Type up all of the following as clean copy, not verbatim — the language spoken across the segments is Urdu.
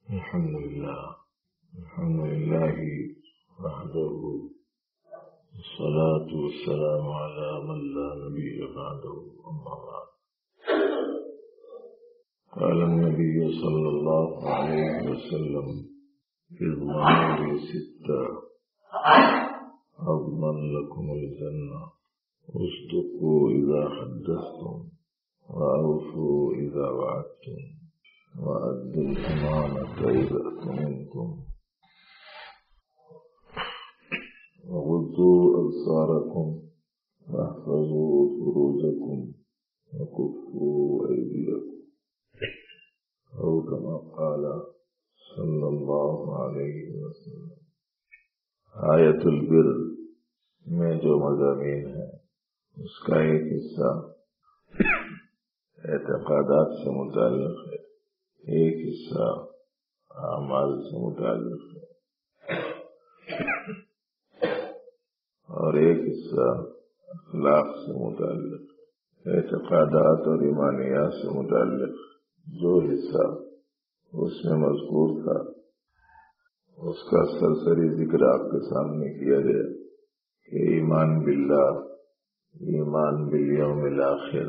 الحمد لله وحده، والصلاة والسلام على من لا نبي بعده، أما بعد. قال النبي صلى الله عليه وسلم في الضمائر 6 أضمن لكم الجنة: اصدقوا إذا حدثتم، وأوفوا إذا وعدتم، وأدوا الأمانة إذا أؤتمنتم، وغضوا أبصاركم، واحفظوا فروجكم، وكفوا أيديكم، أو كما قال صلی اللہ علیہ وسلم. آیت البر میں جو مضامین ہیں اس کا ایک حصہ اعتقادات سے متعلق ہے، ایک حصہ اعمال سے متعلق ہے، اور ایک حصہ اخلاق سے متعلق ہے. اعتقادات اور ایمانیات سے متعلق جو حصہ اس میں مذکور تھا اس کا سرسری ذکر آپ کے سامنے کیا گیا کہ ایمان باللہ، ایمان بالیوم الآخر،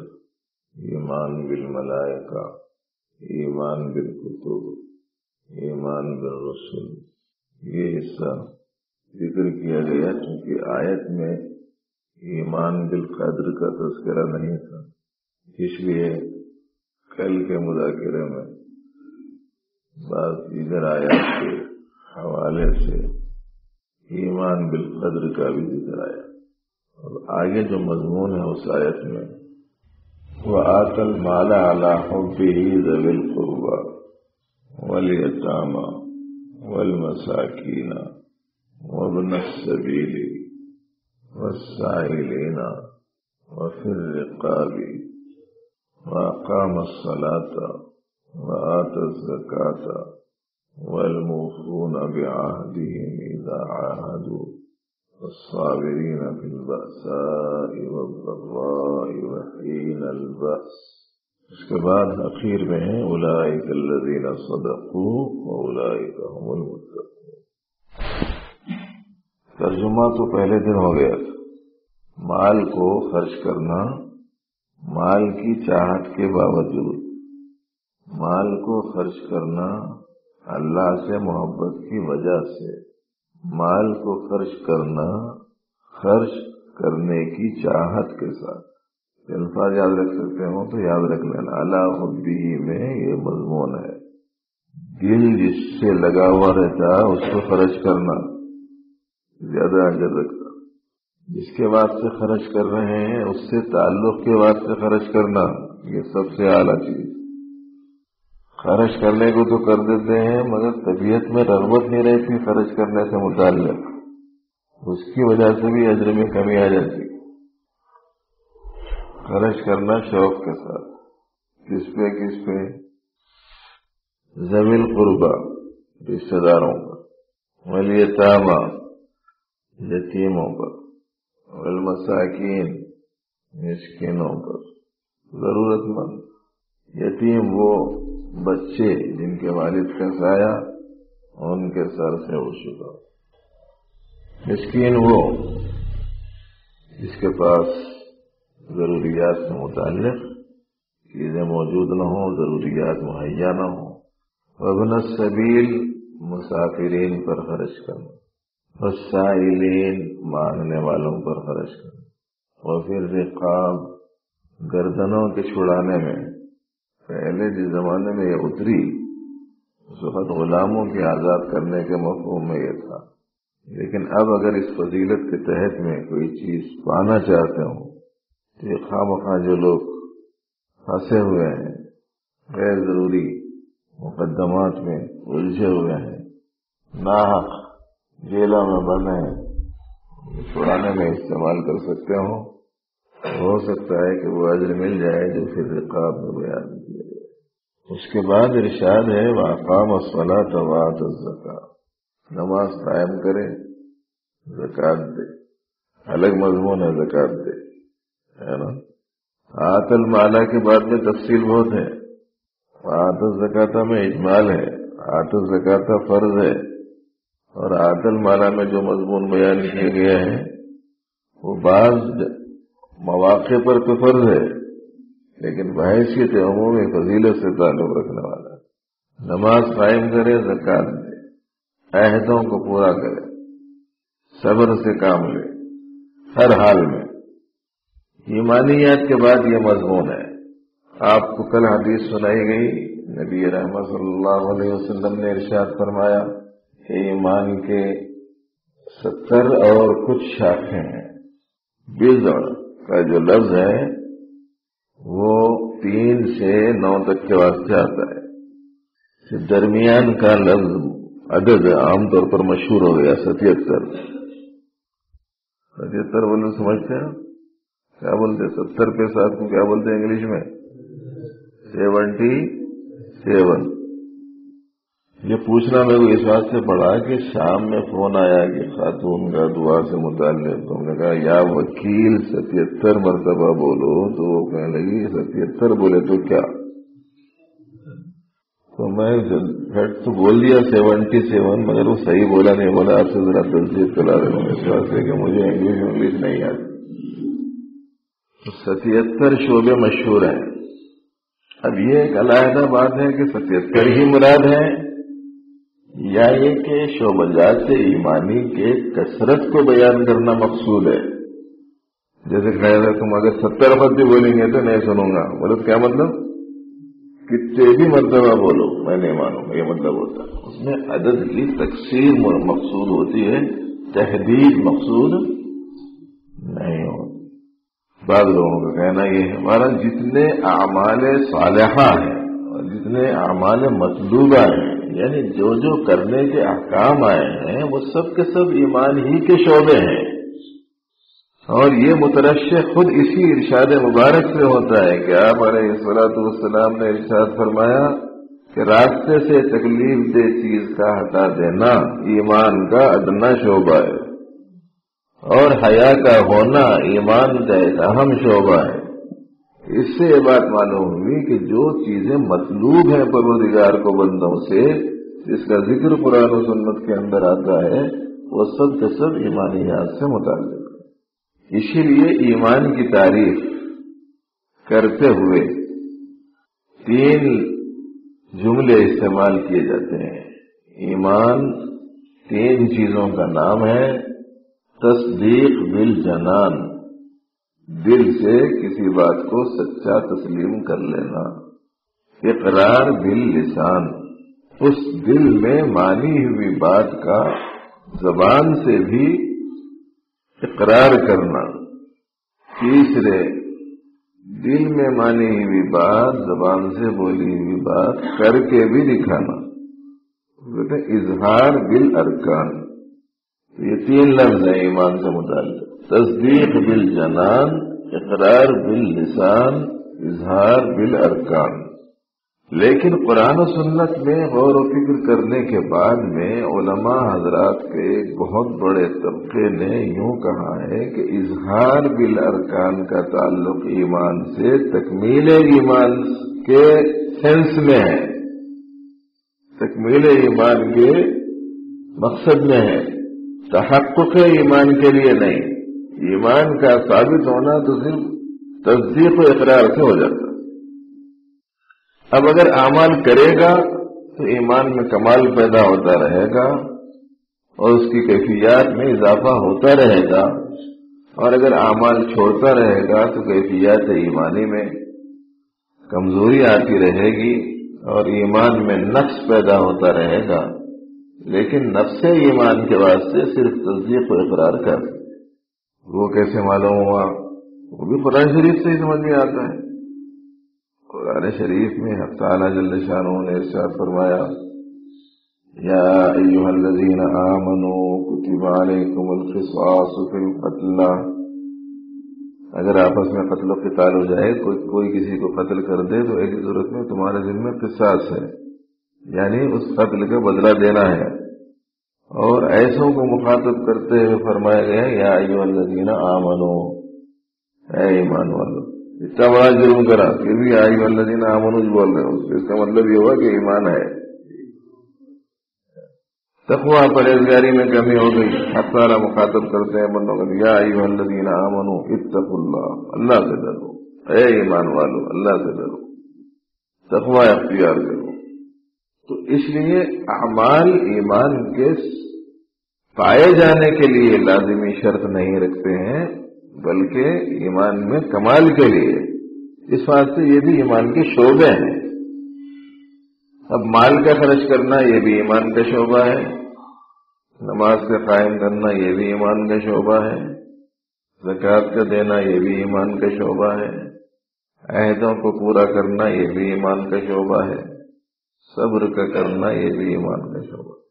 ایمان بالملائکہ، ایمان بالکتب، ایمان بالرسل. یہ حصہ ذکر کیا گیا کیونکہ آیت میں ایمان بالقدر کا تذکرہ نہیں تھا، اس لیے کل کے مذاکرے میں بعض دیگر آیات کے حوالے سے ایمان بالقدر کا بھی ذکر آیا. اور آگے جو مضمون ہے اس آیت میں وَآتَى الْمَالَ عَلَى حُبِّهِ ذَوِي الْقُرْبَى وَالْيَتَامَى وَالْمَسَاكِينَ وَابْنَ السَّبِيلِ وَالسَّائِلِينَ وَفِي الرِّقَابِ وَأَقَامَ الصَّلَاةَ وَآتَى الزَّكَاةَ وَالْمُوفُونَ بِعَهْدِهِمْ إِذَا عَاهَدُوا وَالصَّابِرِينَ فِي الْبَأْسَاءِ وَالضَّرَّاءِ وَحِينَ الْبَأْسِ. اس کے بعد اخیر میں ہیں أُولَئِكَ الَّذِينَ صَدَقُوا وَأُولَئِكَ هُمُ الْمُتَّقُونَ. ترجمہ تو پہلے دن ہو گیا تھا. مال کو خرچ کرنا مال کی چاہت کے باوجود، مال کو خرچ کرنا اللہ سے محبت کی وجہ سے، مال کو خرچ کرنا خرچ کرنے کی چاہت کے ساتھ. الفاظ یاد رکھ سکتے ہوں تو یاد رکھ لینا. علی حبہ میں یہ مضمون ہے، دل جس سے لگا ہوا رہتا اس کو خرچ کرنا زیادہ اجر رکھتا. جس کے واسطے خرچ کر رہے ہیں اس سے تعلق کے واسطے خرچ کرنا یہ سب سے اعلیٰ چیز. خرچ کرنے کو تو کر دیتے ہیں مگر طبیعت میں رغبت نہیں رہتی خرچ کرنے سے متعلق، اس کی وجہ سے بھی اجر میں کمی آ جاتی. خرچ کرنا شوق کے ساتھ. کس پہ ذوی القربى رشتہ داروں پر، والیتامى یتیموں پر، والمساکین مسکینوں پر، ضرورت مند. یتیم وہ بچے جن کے والد کا سایہ ان کے سر سے اٹھ چکا. مسکین وہ جس کے پاس ضروریات سے متعلق چیزیں موجود نہ ہوں، ضروریات مہیا نہ ہوں. وابن السبیل مسافرین پر خرچ کرنا، والسائلین مانگنے والوں پر خرچ کرنا، وفی الرقاب گردنوں کے چھڑانے میں. پہلے جس زمانے میں یہ اتری اس وقت غلاموں کی آزاد کرنے کے مفہوم میں یہ تھا، لیکن اب اگر اس فضیلت کے تحت میں کوئی چیز پانا چاہتے ہوں تو یہ خواہ مخواہ جو لوگ پھنسے ہوئے ہیں، غیر ضروری مقدمات میں الجھے ہوئے ہیں، ناحق جیلوں میں بند ہیں، چھڑانے میں استعمال کر سکتے ہوں. ہو سکتا ہے کہ وہ اجر مل جائے جو پھر رقاب میں بیان کیا گیا. اس کے بعد ارشاد ہے وَأَقَامَ الصَّلَاةَ وَآتَى الزَّكَاةَ، نماز قائم کرے، زکوٰۃ دے. الگ مضمون ہے زکوٰۃ دے، ہے نا. آتَى المال کے بعد میں تفصیل بہت ہے. وآتَى الزَّكَاةَ میں اجمال ہے، آت الزکاۃ فرض ہے، اور آت المالا میں جو مضمون بیان کیا گیا ہے وہ بعض مواقع پر تو فرض ہے، لیکن بحیثیت عمومی فضیلت سے تعلق رکھنے والا ہے۔ نماز قائم کرے، زکات دے، عہدوں کو پورا کرے، صبر سے کام لے ہر حال میں۔ ایمانیات کے بعد یہ مضمون ہے۔ آپ کو کل حدیث سنائی گئی، نبی رحمت صلی اللہ علیہ وسلم نے ارشاد فرمایا کہ ایمان کے 70 اور کچھ شاخیں ہیں۔ بضع کا جو لفظ ہے وہ 3 سے 9 تک کے واسطے آتا ہے۔ درمیان کا لفظ عدد عام طور پر مشہور ہو گیا 77۔ 77 بولے سمجھتے ہیں کیا بولتے؟ 70 کے ساتھ کو کیا بولتے ہیں انگلش میں؟ 77۔ یہ پوچھنا میں کو اس بات سے پڑا کہ شام میں فون آیا کہ خاتون کا دعا سے متعلق، تو ہم نے کہا یا وکیل 77 مرتبہ بولو، تو وہ کہنے لگی 77 بولے تو کیا؟ تو میں تو بول دیا 77، مگر وہ صحیح بولا نہیں بولا، آپ سے ذرا تصدیق کرا رہا ہوں اس واسطے کہ مجھے انگلش نہیں آتی۔ 77 شعبے مشہور ہیں۔ اب یہ ایک علیحدہ بات ہے کہ 77 ہی مراد ہے، یا یہ کہ شعبجات ایمانی کے کثرت کو بیان کرنا مقصود ہے۔ جیسے خیر تم اگر 70 مرتبہ بھی بولیں گے تو نہیں سنوں گا، بولے کیا مطلب؟ کتنے بھی مرتبہ بولو میں نہیں مانوں گا، یہ مطلب ہوتا ہے۔ اس میں عدد کی تقسیر مقصود ہوتی ہے، تحدید مقصود نہیں ہوتی۔ بعض لوگوں کا کہنا یہ ہے ہمارا جتنے اعمال صالحہ ہیں اور جتنے اعمال مطلوبہ ہیں، یعنی جو جو کرنے کے احکام آئے ہیں وہ سب کے سب ایمان ہی کے شعبے ہیں، اور یہ مترشح خود اسی ارشاد مبارک سے ہوتا ہے کہ آپ علیہ الصلوۃ والسلام نے ارشاد فرمایا کہ راستے سے تکلیف دہ چیز کا ہٹا دینا ایمان کا ادنا شعبہ ہے، اور حیا کا ہونا ایمان کا ایک اہم شعبہ ہے۔ اس سے یہ بات معلوم ہوئی کہ جو چیزیں مطلوب ہیں پروردگار کو بندوں سے، جس کا ذکر قرآن و سنت کے اندر آتا ہے، وہ سب کے سب ایمانیات سے متعلق ہے۔ اسی لیے ایمان کی تعریف کرتے ہوئے 3 جملے استعمال کیے جاتے ہیں۔ ایمان 3 چیزوں کا نام ہے۔ تصدیق بالجنان، دل سے کسی بات کو سچا تسلیم کر لینا۔ اقرار باللسان، اس دل میں مانی ہوئی بات کا زبان سے بھی اقرار کرنا۔ تیسرے، دل میں مانی ہوئی بات، زبان سے بولی ہوئی بات کر کے بھی دکھانا، اظہار بالارکان۔ یہ 3 لفظ ہیں ایمان سے متعلق: تصدیق بالجنان، اقرار باللسان، اظہار بالارکان۔ لیکن قرآن و سنت میں غور و فکر کرنے کے بعد میں علماء حضرات کے بہت بڑے طبقے نے یوں کہا ہے کہ اظہار بالارکان کا تعلق ایمان سے تکمیل ایمان کے سینس میں ہے، تکمیل ایمان کے مقصد میں ہے، تحقق ایمان کے لیے نہیں۔ ایمان کا ثابت ہونا تو صرف تصدیق و اقرار سے ہو جاتا۔ اب اگر اعمال کرے گا تو ایمان میں کمال پیدا ہوتا رہے گا اور اس کی کیفیات میں اضافہ ہوتا رہے گا، اور اگر اعمال چھوڑتا رہے گا تو کیفیات ایمانی میں کمزوری آتی رہے گی اور ایمان میں نقص پیدا ہوتا رہے گا۔ لیکن نفس ایمان کے واسطے صرف تصدیق و اقرار کر، وہ کیسے معلوم ہوا؟ وہ بھی قرآن شریف سے ہی سمجھ میں آتا ہے۔ قرآن شریف میں حق تعالیٰ جل شانہ نے ارشاد فرمایا: یا ایھا الذین آمنوا کتب علیکم القصاص فی القتل۔ اگر آپس میں قتل و قتال ہو جائے، کوئی کسی کو قتل کر دے تو ایسی صورت میں تمہارے ذمہ قصاص ہے، یعنی اس قتل کا بدلہ دینا ہے۔ اور ایسوں کو مخاطب کرتے ہوئے فرمایا گیا: یا ایھا الذین آمنوا، اے ایمان والو۔ اتنا بڑا جرم کرا پھر بھی یا ایھا الذین آمنوا بول رہے ہو، اس کا مطلب یہ ہوا کہ ایمان ہے۔ تقویٰ پرہیزگاری میں کمی ہو گئی. حق تعالیٰ مخاطب کرتے ہیں بندوں کو، یا ایھا الذین آمنوا اتقوا اللہ، اللہ سے ڈرو، اے ایمان والو اللہ سے ڈرو، تقویٰ اختیار کرو. تو اس لیے اعمال ایمان کے پائے جانے کے لیے لازمی شرط نہیں رکھتے ہیں، بلکہ ایمان میں کمال کے لیے. اس واسطے یہ بھی ایمان کے شعبے ہیں. اب مال کا خرچ کرنا یہ بھی ایمان کا شعبہ ہے، نماز کا قائم کرنا یہ بھی ایمان کا شعبہ ہے، زکوٰۃ کا دینا یہ بھی ایمان کا شعبہ ہے، عہدوں کو پورا کرنا یہ بھی ایمان کا شعبہ ہے، صبر کا کرنا یہ بھی ایمان کا شعبہ ہے.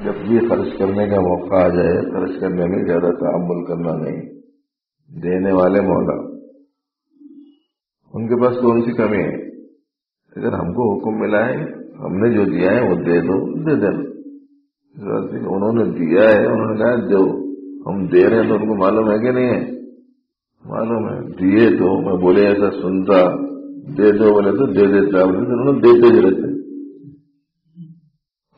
جب بھی خرچ کرنے کا موقع آ جائے، خرچ کرنے میں زیادہ تعامل کرنا نہیں. دینے والے مولا، ان کے پاس کون سی کمی ہے؟ اگر ہم کو حکم ملا ہے، ہم نے جو دیا ہے وہ دے دو، دے دینا. انہوں نے دیا ہے، انہوں نے کہا دو، ہم دے رہے ہیں تو ان کو معلوم ہے کہ نہیں ہے؟ معلوم ہے. دیے تو میں بولے ایسا سنتا، دے دو بولے تو دے دیتا، بولے تو انہوں نے دیتے ہی رہتے.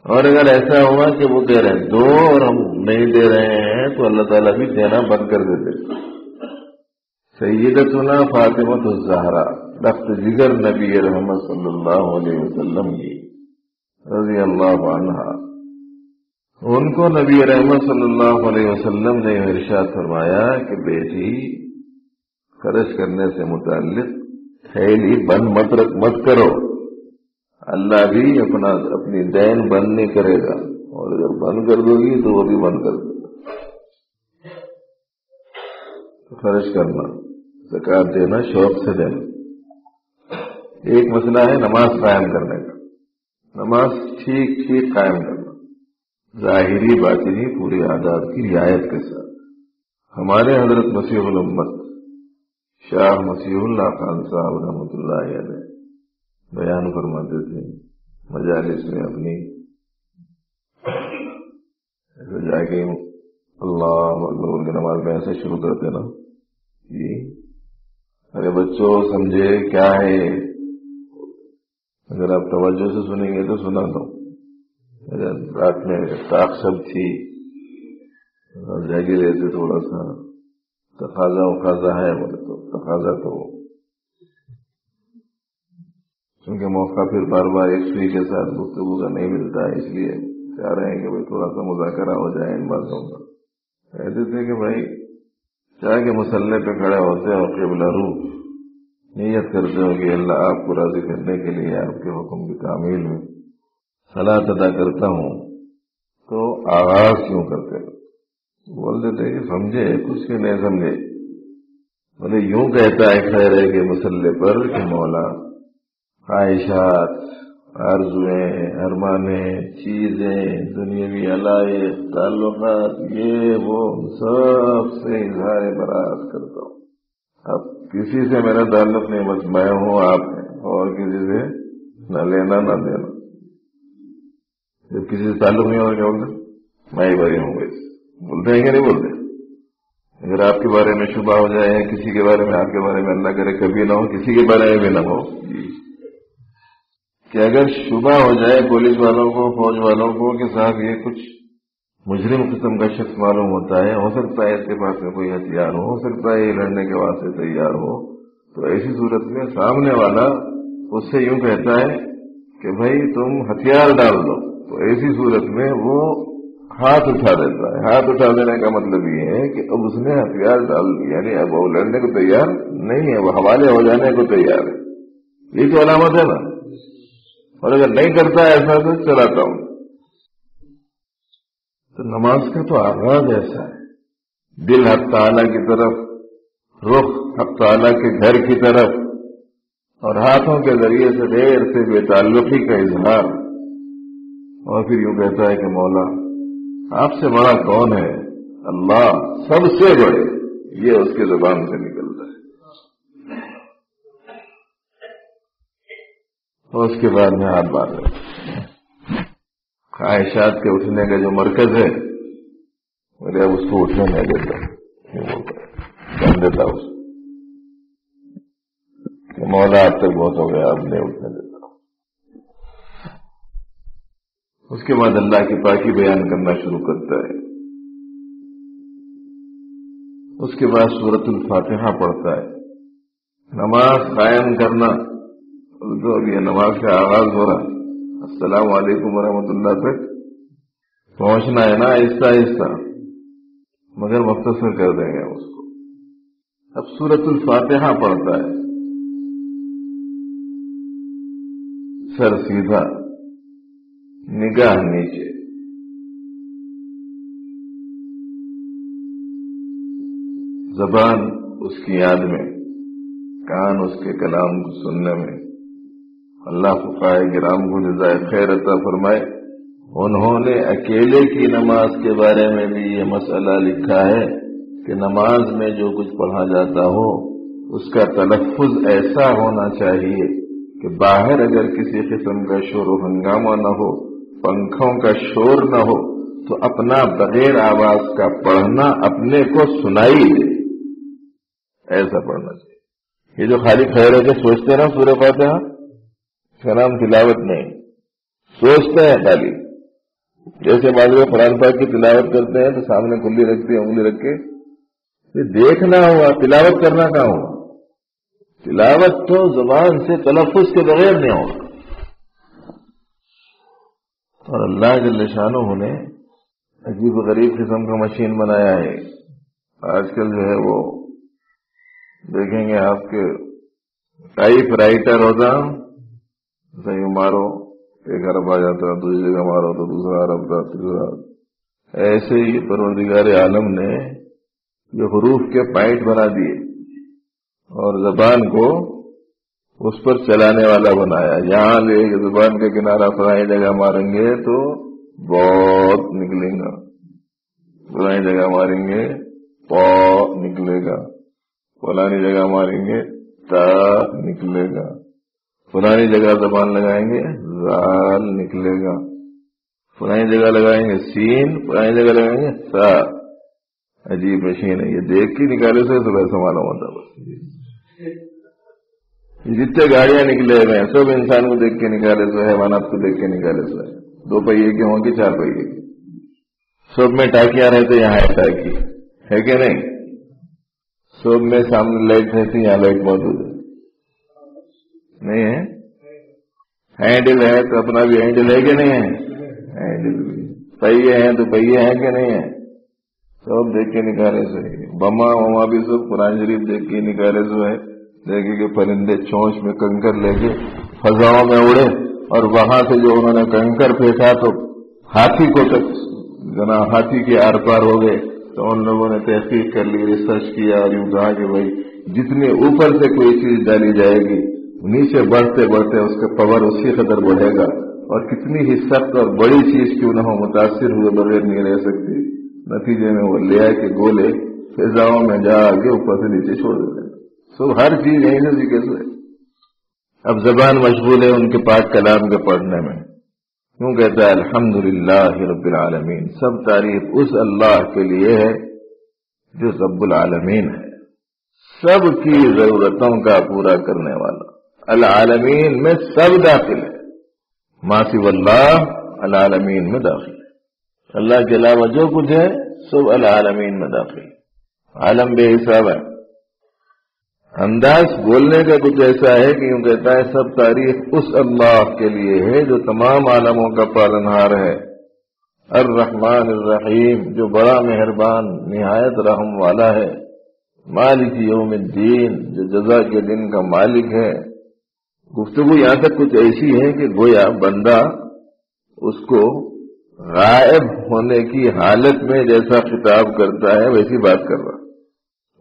اور اگر ایسا ہوا کہ وہ دے رہے ہیں دو اور ہم نہیں دے رہے ہیں تو اللہ تعالیٰ بھی دینا بند کر دیتے. سیدتنا فاطمۃ الزہرا رخت جگر نبی رحمت صلی اللہ علیہ وسلم کی رضی اللہ عنہا، ان کو نبی رحمت صلی اللہ علیہ وسلم نے ارشاد فرمایا کہ بیٹی، خرچ کرنے سے متعلق تھیلی بند مت کرو، اللہ بھی اپنی دین بند نہیں کرے گا، اور اگر بند کر دو گی تو وہ بھی بند کر دے گا. خرچ کرنا، زکوٰۃ دینا، شوق سے دینا. ایک مسئلہ ہے نماز قائم کرنے کا. نماز ٹھیک قائم کرنا، ظاہری باطنی پوری آداب کی رعایت کے ساتھ. ہمارے حضرت مسیح الامت شاہ مسیح اللہ خان صاحب رحمۃ اللہ علیہ بیان فرماتے تھے مجالس میں اپنی، ایسے جا کے اللہ اکبر کی نماز میں ایسے شروع کرتے نا، جی ارے بچوں سمجھے کیا ہے، اگر آپ توجہ سے سنیں گے تو سنا دو. رات میں طاق سب تھی، جاگے رہتے، تھوڑا سا تقاضا وقاضا ہے، بولے تو تقاضا تو کیونکہ موقع پھر بار بار ایک سوئی کے ساتھ گفتگو کا نہیں ملتا ہے، اس لیے چاہ رہے ہیں کہ بھائی تھوڑا سا مذاکرہ ہو جائے ان باتوں کا. کہتے تھے کہ بھائی چاہے کہ مسلح پہ کھڑے ہوتے اور قبلہ رو نیت کرتے ہو کہ اللہ آپ کو راضی کرنے کے لیے آپ کے حکم کی تعمیل میں صلاۃ ادا کرتا ہوں، تو آغاز کیوں کرتے ہو؟ بولتے تھے کہ سمجھے کچھ بھی نہیں سمجھے. بولے یوں کہتا ہے خیر ہے کہ مسلح پر کہ مولا خواہشات، آرزویں، ارمانیں، چیزیں، دنیاوی علائق، تعلقات، یہ وہ سب سے اظہار برات کرتا ہوں. اب کسی سے میرا تعلق نہیں، بس میں ہوں آپ ہیں، اور کسی سے نہ لینا نہ دینا. جب کسی سے تعلق نہیں ہوگا کیا بولتے؟ میں ہی بری ہوں گا. بولتے ہیں کہ نہیں بولتے؟ اگر آپ کے بارے میں شبہ ہو جائے، کسی کے بارے میں، آپ کے بارے میں اللہ کرے کبھی نہ ہو، کسی کے بارے میں بھی نہ ہو، کہ اگر شبہ ہو جائے پولیس والوں کو، فوج والوں کو کہ صاحب یہ کچھ مجرم قسم کا شخص معلوم ہوتا ہے، ہو سکتا ہے اس کے پاس میں کوئی ہتھیار ہو سکتا ہے یہ لڑنے کے واسطے تیار ہو، تو ایسی صورت میں سامنے والا اس سے یوں کہتا ہے کہ بھائی تم ہتھیار ڈال دو، تو ایسی صورت میں وہ ہاتھ اٹھا دیتا ہے. ہاتھ اٹھا دینے کا مطلب یہ ہے کہ اب اس نے ہتھیار ڈال دیا، یعنی اب وہ لڑنے کو تیار نہیں ہے، وہ حوالے ہو جانے کو تیار ہے. یہ تو علامت ہے نا. اور اگر نہیں کرتا ہے ایسا تو چلاتا ہوں. تو نماز کا تو آغاز ایسا ہے، دل حق تعالیٰ کی طرف، رخ حق تعالیٰ کے گھر کی طرف، اور ہاتھوں کے ذریعے سے دیر سے بے تعلقی کا اظہار. اور پھر یوں کہتا ہے کہ مولا آپ سے بڑا کون ہے؟ اللہ سب سے بڑے. یہ اس کی زبان سے نکلتا ہے. اور اس کے بعد میں ہاتھ باندھ رہا. خواہشات کے اٹھنے کا جو مرکز ہے، میرے اب اس کو اٹھنے نہیں دیتا، کر دیتا اس کہ مولا اب تک بہت ہو گیا، اب نہیں اٹھنے دیتا. اس کے بعد اللہ کی پاکی بیان کرنا شروع کرتا ہے، اس کے بعد سورۃ الفاتحہ پڑھتا ہے۔ نماز قائم کرنا، تو اب یہ نماز کا آغاز ہو رہا، السلام علیکم ورحمۃ اللہ تک پہنچنا ہے نا، آہستہ آہستہ، مگر مختصر کر دیں گے اس کو۔ اب سورۃ الفاتحہ پڑھتا ہے، سر سیدھا، نگاہ نیچے، زبان اس کی یاد میں، کان اس کے کلام کو سننے میں۔ اللہ فقہائے کرام کو جزائے خیر عطا فرمائے، انہوں نے اکیلے کی نماز کے بارے میں بھی یہ مسئلہ لکھا ہے کہ نماز میں جو کچھ پڑھا جاتا ہو اس کا تلفظ ایسا ہونا چاہیے کہ باہر اگر کسی قسم کا شور و ہنگامہ نہ ہو، پنکھوں کا شور نہ ہو، تو اپنا بغیر آواز کا پڑھنا اپنے کو سنائی دے، ایسا پڑھنا چاہیے۔ یہ جو خالی خیر ہے کہ سوچتے نا سورہ فاتحہ، اس کا نام تلاوت نہیں، سوچتے ہیں خالی۔ جیسے بعض لوگ قرآن پاک کی تلاوت کرتے ہیں تو سامنے کلی رکھتے ہیں، انگلی رکھ کے، یہ دیکھنا ہوا، تلاوت کرنا کہاں ہوا؟ تلاوت تو زبان سے تلفظ کے بغیر نہیں ہوگا۔ اور اللہ جل شانہ نے عجیب و غریب قسم کا مشین بنایا ہے۔ آج کل جو ہے وہ دیکھیں گے آپ کے ٹائپ رائٹر ہوتا، صحیح مارو ایک عرب آ جاتا، دوسری جگہ مارو تو دوسرا عرب تھا، تیسرا۔ ایسے ہی پروردگار عالم نے یہ حروف کے پوائنٹ بنا دیے اور زبان کو اس پر چلانے والا بنایا۔ یہاں لے کے زبان کا کنارہ فلانی جگہ ماریں گے تو بہت نکلے گا، فلانی جگہ ماریں گے پا نکلے گا، فلانی جگہ ماریں گے تا نکلے گا، فلانی جگہ زبان لگائیں گے زال نکلے گا، فلانی جگہ لگائیں گے سین، فلانی جگہ لگائیں گے سا۔ عجیب مشین ہے، یہ دیکھ کے نکالے سے تو ویسا معلوم ہوتا بس۔ جتنے گاڑیاں نکلے ہوئے ہیں سب انسان کو دیکھ کے نکالے سے، حیوانات کو دیکھ کے نکالے سے، دو پہیے کے ہوں گے چار پہیے کے، سب میں ٹاکیاں رہتے، یہاں ہے ٹاکی ہے کہ نہیں؟ سب میں سامنے لائٹ رہتی، یہاں لائٹ موجود ہے نہیں ہے؟ ہینڈل ہے تو اپنا بھی ہینڈل ہے کہ نہیں ہے؟ ہینڈل بھی، پہیے ہیں تو پہیے ہیں کہ نہیں ہے؟ سب دیکھ کے نکالے سے۔ بما وما بھی سب قرآن شریف دیکھ کے نکالے سے ہے۔ دیکھے کہ پرندے چونچ میں کنکر لے کے فضاؤں میں اڑے، اور وہاں سے جو انہوں نے کنکر پھینکا تو ہاتھی کو تک جنا، ہاتھی کے آر پار ہو گئے۔ تو ان لوگوں نے تحقیق کر لی، ریسرچ کیا اور یوں کہا کہ بھائی جتنے اوپر سے کوئی چیز ڈالی جائے گی، نیچے بڑھتے بڑھتے اس کا پاور اسی قدر بڑھے گا، اور کتنی ہی سخت اور بڑی چیز کیوں نہ ہو متاثر ہوئے بغیر نہیں رہ سکتی۔ نتیجے میں وہ لے آئے کہ گولے فضاؤں میں جا کے اوپر سے نیچے چھوڑ دیتے۔ سو ہر چیز یہیں سے سیکھے سے۔ اب زبان مشغول ہے ان کے پاک کلام کے پڑھنے میں، کیوں کہتا ہے الحمدللہ رب العالمین، سب تعریف اس اللہ کے لیے ہے جو رب العالمین ہے، سب کی ضرورتوں کا پورا کرنے والا۔ العالمین میں سب داخل ہے، ما سوی اللہ العالمین میں داخل ہے، اللہ کے علاوہ جو کچھ ہے سب العالمین میں داخل ہے۔ عالم بے حساب ہے۔ انداز بولنے کا کچھ ایسا ہے کہ یوں کہتا ہے سب تعریف اس اللہ کے لیے ہے جو تمام عالموں کا پالنہار ہے، الرحمن الرحیم، جو بڑا مہربان نہایت رحم والا ہے، مالک یوم الدین، جو جزا کے دن کا مالک ہے۔ گفتگو یہاں تک کچھ ایسی ہے کہ گویا بندہ اس کو غائب ہونے کی حالت میں جیسا خطاب کرتا ہے ویسی بات کر رہا،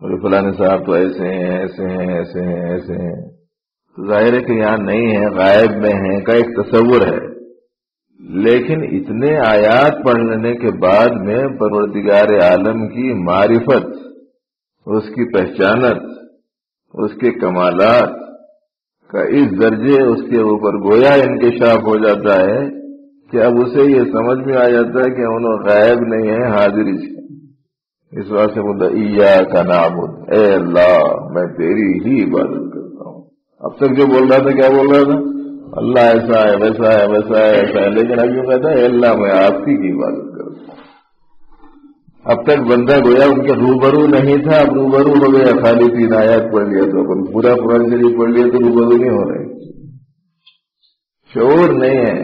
اور فلانے صاحب تو ایسے ہیں ایسے ہیں ایسے ہیں ایسے ہیں، تو ظاہر ہے کہ یہاں نہیں ہے، غائب میں ہیں کا ایک تصور ہے۔ لیکن اتنے آیات پڑھ لینے کے بعد میں پروردگار عالم کی معرفت، اس کی پہچانت، اس کے کمالات کا اس درجے اس کے اوپر گویا انکشاف ہو جاتا ہے کہ اب اسے یہ سمجھ میں آ جاتا ہے کہ انہوں غائب نہیں ہے، حاضری سے۔ اس بات سے بولتا ایاک نعبد، اے اللہ میں تیری ہی عبادت کرتا ہوں۔ اب تک جو بول رہا تھا کیا بول رہا تھا؟ اللہ ایسا ہے ویسا ہے ویسا ہے ایسا ہے، لیکن اب یوں کہتا ہے اللہ میں آپ کی عبادت کرتا ہوں۔ اب تک بندہ گویا ان کے روبرو نہیں تھا، اب روبرو ہو گیا، خالی 3 آیات پڑھ لیا تو اپن پورا قرآن شریف پڑھ لیا تو روبرو نہیں ہو رہے، شعور نہیں ہے۔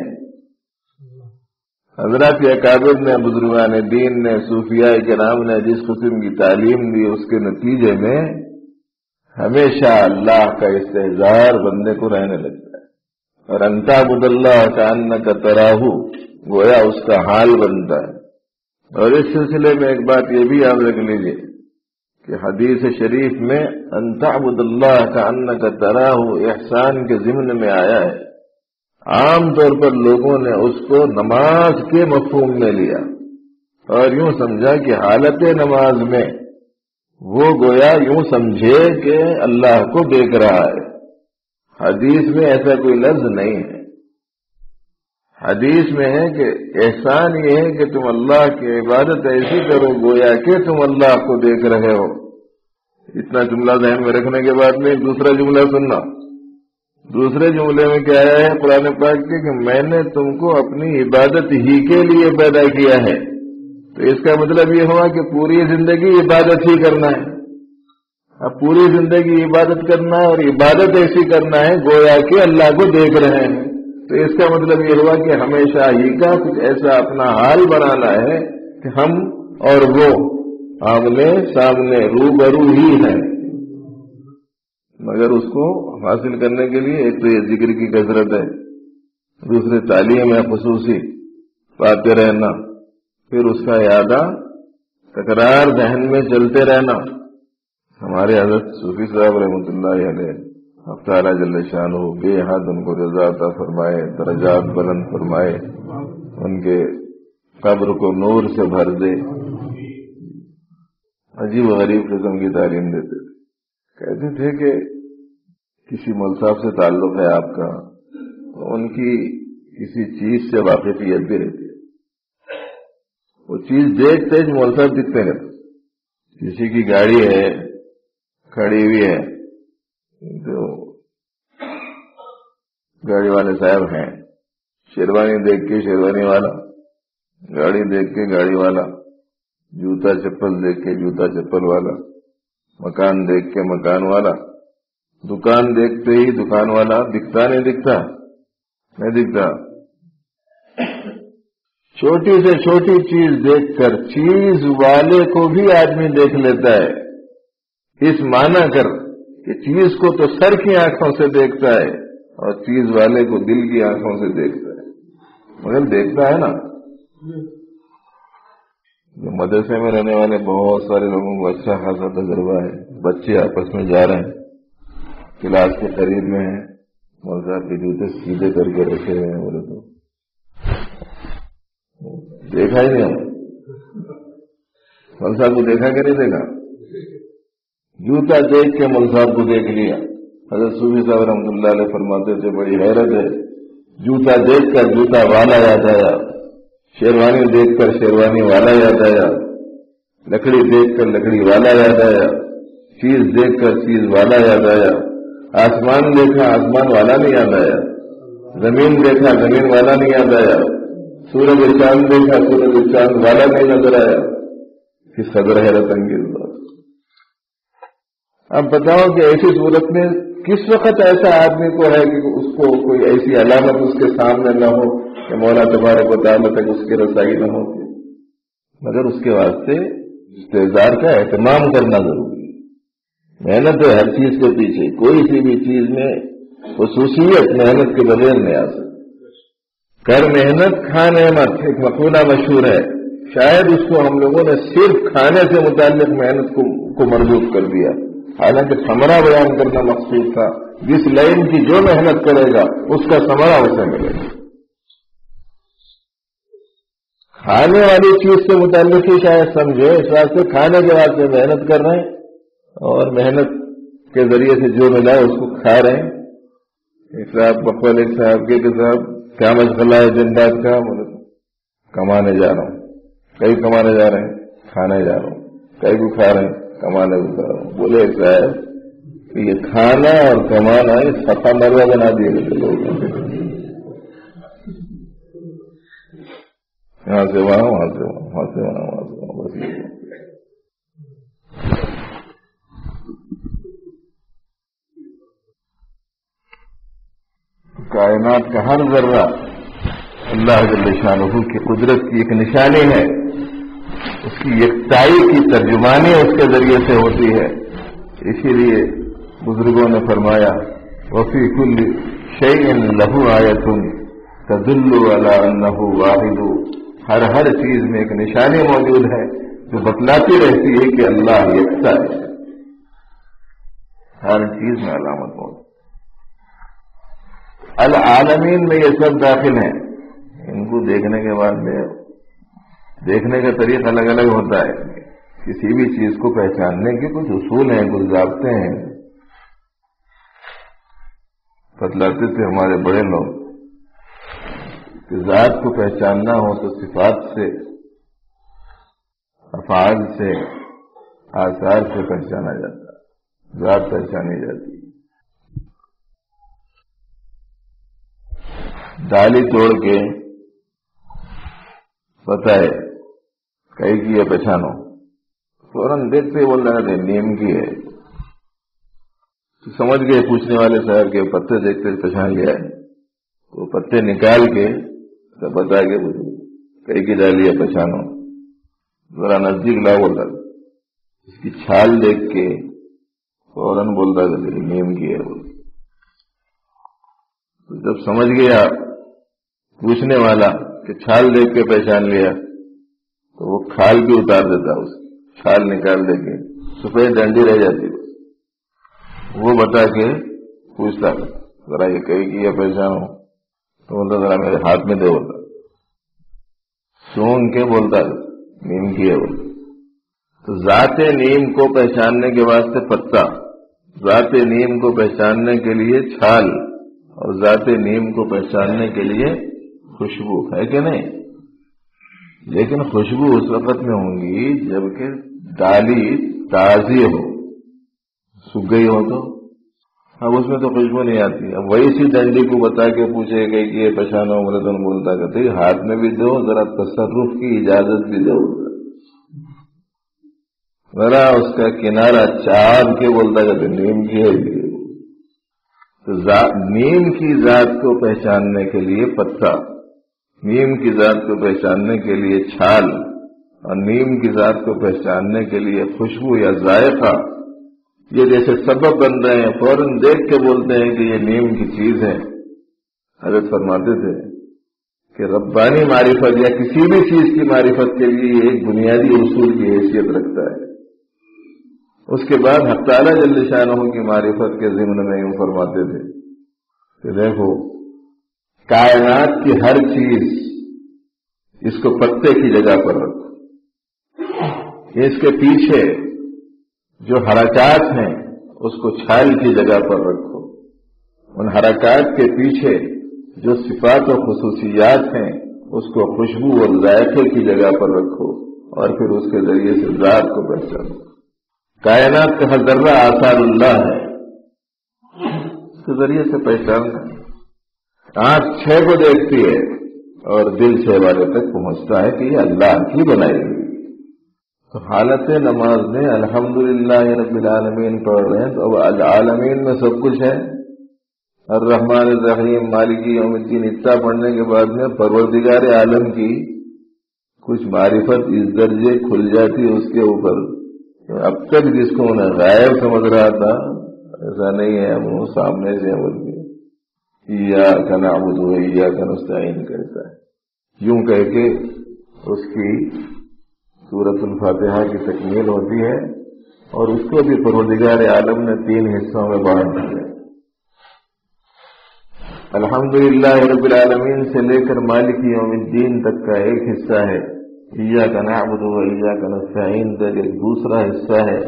حضرات اکابر نے، بزرگان دین نے، صوفیاء کرام نے جس قسم کی تعلیم دی، اس کے نتیجے میں ہمیشہ اللہ کا استحضار بندے کو رہنے لگتا ہے، اور انت عبد اللہ کانک تراہ، گویا اس کا حال بنتا ہے۔ اور اس سلسلے میں ایک بات یہ بھی یاد رکھ لیجیے کہ حدیث شریف میں انت عبد اللہ کانک تراہ احسان کے ضمن میں آیا ہے۔ عام طور پر لوگوں نے اس کو نماز کے مفہوم میں لیا اور یوں سمجھا کہ حالت نماز میں وہ گویا یوں سمجھے کہ اللہ کو دیکھ رہا ہے۔ حدیث میں ایسا کوئی لفظ نہیں ہے۔ حدیث میں ہے کہ احسان یہ ہے کہ تم اللہ کی عبادت ایسی کرو گویا کہ تم اللہ کو دیکھ رہے ہو۔ اتنا جملہ ذہن میں رکھنے کے بعد میں دوسرا جملہ سننا۔ دوسرے جملے میں کیا ہے قرآن پاک کے کہ میں نے تم کو اپنی عبادت ہی کے لیے پیدا کیا ہے، تو اس کا مطلب یہ ہوا کہ پوری زندگی عبادت ہی کرنا ہے۔ اب پوری زندگی عبادت کرنا ہے اور عبادت ایسی کرنا ہے گویا کہ اللہ کو دیکھ رہے ہیں، تو اس کا مطلب یہ ہوا کہ ہمیشہ ہی کا کچھ ایسا اپنا حال بنانا ہے کہ ہم اور وہ آمنے سامنے روبرو ہی ہیں۔ مگر اس کو حاصل کرنے کے لیے ایک تو یہ ذکر کی کثرت ہے، دوسرے تعلیم ہے خصوصی پاتے رہنا، پھر اس کا اعادہ تکرار ذہن میں چلتے رہنا۔ ہمارے حضرت صوفی صاحب رحمۃ اللہ علیہ اب تعالیٰ جل شانہ بے حد ان کو رضا عطا فرمائے، درجات بلند فرمائے، ان کے قبر کو نور سے بھر دے، عجیب و غریب قسم کی تعلیم دیتے تھے۔ کہتے تھے کہ کسی مول صاحب سے تعلق ہے آپ کا تو ان کی کسی چیز سے واقفیت بھی رہتی ہے، وہ چیز دیکھتے ہی مول صاحب دکھتے ہیں۔ کسی کی گاڑی ہے کھڑی ہوئی ہے تو گاڑی والے صاحب ہیں، شیروانی دیکھ کے شیروانی والا، گاڑی دیکھ کے گاڑی والا، جوتا چپل دیکھ کے جوتا چپل والا، مکان دیکھ کے مکان والا، دکان دیکھتے ہی دکان والا، دکھتا نہیں دکھتا نہیں دکھتا۔ چھوٹی سے چھوٹی چیز دیکھ کر چیز والے کو بھی آدمی دیکھ لیتا ہے، اس معنی کر کہ چیز کو تو سر کی آنکھوں سے دیکھتا ہے اور چیز والے کو دل کی آنکھوں سے دیکھتا ہے، مگر دیکھتا ہے نا۔ مدرسے میں رہنے والے بہت سارے لوگوں کو اچھا خاصا تجربہ ہے، بچے آپس میں جا رہے ہیں، کلاس کے قریب میں ہیں، مول صاحب کے جوتے سیدھے کر کے رکھے ہوئے ہیں، بولے تو دیکھا ہی نہیں ہم، مول صاحب کو دیکھا کہ نہیں دیکھا، جوتا دیکھ کے مول صاحب کو دیکھ لیا۔ حضرت صوفی صاحب رحمۃ اللہ علیہ فرماتے تھے بڑی حیرت ہے، جوتا دیکھ کر جوتا والا یاد آیا، شیروانی دیکھ کر شیروانی والا یاد آیا، لکڑی دیکھ کر لکڑی والا یاد آیا، چیز دیکھ کر چیز والا یاد آیا، آسمان دیکھا آسمان والا نہیں یاد آیا، زمین دیکھا زمین والا نہیں یاد آیا، سورج چاند دیکھا سورج چاند والا نہیں نظر آیا۔ کس قدر حیرت انگیز بات۔ اب بتاؤ کہ ایسی صورت میں کس وقت ایسا آدمی کو ہے کہ اس کو کوئی ایسی علامت اس کے سامنے نہ ہو کہ مولا تبارک و تعالیٰ تک اس کی رسائی نہ ہو، مگر اس کے واسطے استحضار کا اہتمام کرنا ضروری ہے۔ محنت ہے ہر چیز کے پیچھے، کوئی سی بھی چیز میں خصوصیت محنت کے بغیر نہیں آ سکتی۔ کر محنت کھا نعمت، ایک مقولہ مشہور ہے، شاید اس کو ہم لوگوں نے صرف کھانے سے متعلق محنت کو مربوط کر دیا، حالانکہ ثمرہ بیان کرنا مقصود تھا۔ جس لائن کی جو محنت کرے گا اس کا ثمرہ اسے ملے گا۔ کھانے والی چیز سے متعلق ہی شاید سمجھے، اس واسطے کھانے کے واسطے محنت کر رہے ہیں اور محنت کے ذریعے سے جو ملا ہے اس کو کھا رہے ہیں۔ ایک صاحب بقول ایک صاحب کے کہ صاحب کیا مشغلہ ہے دن رات کا؟ بولے کمانے جا رہا ہوں۔ کئی کمانے جا رہے ہیں، کھانے جا رہا ہوں، کئی کو کھا رہے ہیں، کمانے کو جا رہا ہوں۔ بولے صاحب یہ کھانا اور کمانا یہ صفا مروا بنا دیے گئے لوگوں نے، یہاں سے وہاں، وہاں سے وہاں، وہاں سے وہاں، وہاں سے وہاں، بس یہ کائنات کا ہر ذرہ اللہ جل شانہ کی قدرت کی ایک نشانی ہے، اس کی یکتائی کی ترجمانی اس کے ذریعے سے ہوتی ہے۔ اسی لیے بزرگوں نے فرمایا وفی کل شیء لہ آیۃ تدل علی انہ واحد، ہر چیز میں ایک نشانی موجود ہے جو بتلاتی رہتی ہے کہ اللہ یکتا ہے، ہر چیز میں علامت موجود۔ العالمین میں یہ سب داخل ہیں، ان کو دیکھنے کے بعد میں دیکھنے کا طریقہ الگ الگ ہوتا ہے، کسی بھی چیز کو پہچاننے کے کچھ اصول ہیں، کچھ ضابطے ہیں، بتلاتے تھے ہمارے بڑے لوگ کہ ذات کو پہچاننا ہو تو صفات سے، افعال سے، آثار سے پہچانا جاتا ہے، ذات پہچانی جاتی ہے۔ ڈالی توڑ کے بتائے کئی کی ہے پہچانو، فوراً دیکھتے بول رہے تھے نیم کی ہے، تو سمجھ گئے پوچھنے والے شہر کے پتے دیکھتے پہچان لیا ہے، تو پتے نکال کے تو بتا کے کئی کی ڈالی ہے پہچانو، ذرا نزدیک لا بولتا، اس کی چھال دیکھ کے فوراً بولتا کہ نیم کی ہے، تو جب سمجھ گیا پوچھنے والا کہ چھال دیکھ کے پہچان لیا، تو وہ کھال بھی اتار دیتا، اس چھال نکال دے کے سفید ڈنڈی رہ جاتی، وہ بتا کے پوچھتا ذرا یہ کئی کی ہے پہچانو، تو بولتا ذرا میرے ہاتھ میں دے، بولتا سونگ کے بولتا نیم کی ہے، بولتا۔ تو ذات نیم کو پہچاننے کے واسطے پتا، ذات نیم کو پہچاننے کے لیے چھال، اور ذات نیم کو پہچاننے کے لیے خوشبو ہے کہ نہیں؟ لیکن خوشبو اس وقت میں ہوں گی جبکہ ڈالی تازی ہو، سوکھ گئی ہو تو اب اس میں تو خوشبو نہیں آتی۔ اب وہی سی ڈنڈی کو بتا کے پوچھے گئی کہ یہ پہچانو، مردن بولتا کہتے ہاتھ میں بھی دو، ذرا تصرف کی اجازت بھی دو، ذرا اس کا کنارہ چاند کے بولتا کہتے نیم کی ہے۔ تو نیم کی ذات کو پہچاننے کے لیے پتا، نیم کی ذات کو پہچاننے کے لیے چھال، اور نیم کی ذات کو پہچاننے کے لیے خوشبو یا ذائقہ، یہ جیسے سبب بن رہے ہیں، فوراً دیکھ کے بولتے ہیں کہ یہ نیم کی چیز ہے۔ حضرت فرماتے تھے کہ ربانی معرفت یا کسی بھی چیز کی معرفت کے لیے ایک بنیادی اصول کی حیثیت رکھتا ہے۔ اس کے بعد حق تعالیٰ جل شانہ کی معرفت کے ضمن میں یوں فرماتے تھے کہ دیکھو کائنات کی ہر چیز اس کو پتے کی جگہ پر رکھو، اس کے پیچھے جو حرکات ہیں اس کو چھال کی جگہ پر رکھو، ان حرکات کے پیچھے جو صفات و خصوصیات ہیں اس کو خوشبو اور ذائقے کی جگہ پر رکھو، اور پھر اس کے ذریعے سے ذات کو پہچانو۔ کائنات کا ہر ذرہ آثار اللہ ہے، اس کے ذریعے سے پہچاننا۔ آنکھ چھ کو دیکھتی ہے اور دل چھ والے تک پہنچتا ہے کہ یہ اللہ کی بنائی ہوئی۔ تو حالت نماز میں الحمدللہ رب العالمین پڑھ رہے ہیں، تو اب العالمین میں سب کچھ ہے، الرحمن الرحیم مالک یوم الدین، اتنا پڑھنے کے بعد میں پروردگار عالم کی کچھ معرفت اس درجے کھل جاتی ہے اس کے اوپر۔ اب تک جس کو انہیں غائب سمجھ رہا تھا ایسا نہیں ہے، وہ سامنے سے بول کے ایاک نعبد و ایاک نستعین کہتا ہے، یوں کہہ کے اس کی سورۃ الفاتحہ کی تکمیل ہوتی ہے، اور اس کو بھی پروردگار عالم نے 3 حصوں میں بانٹ دیا۔ الحمدللہ رب العالمین سے لے کر مالک یوم الدین تک کا ایک حصہ ہے، ایاک نعبد و ایاک نستعین تک ایک دوسرا حصہ ہے،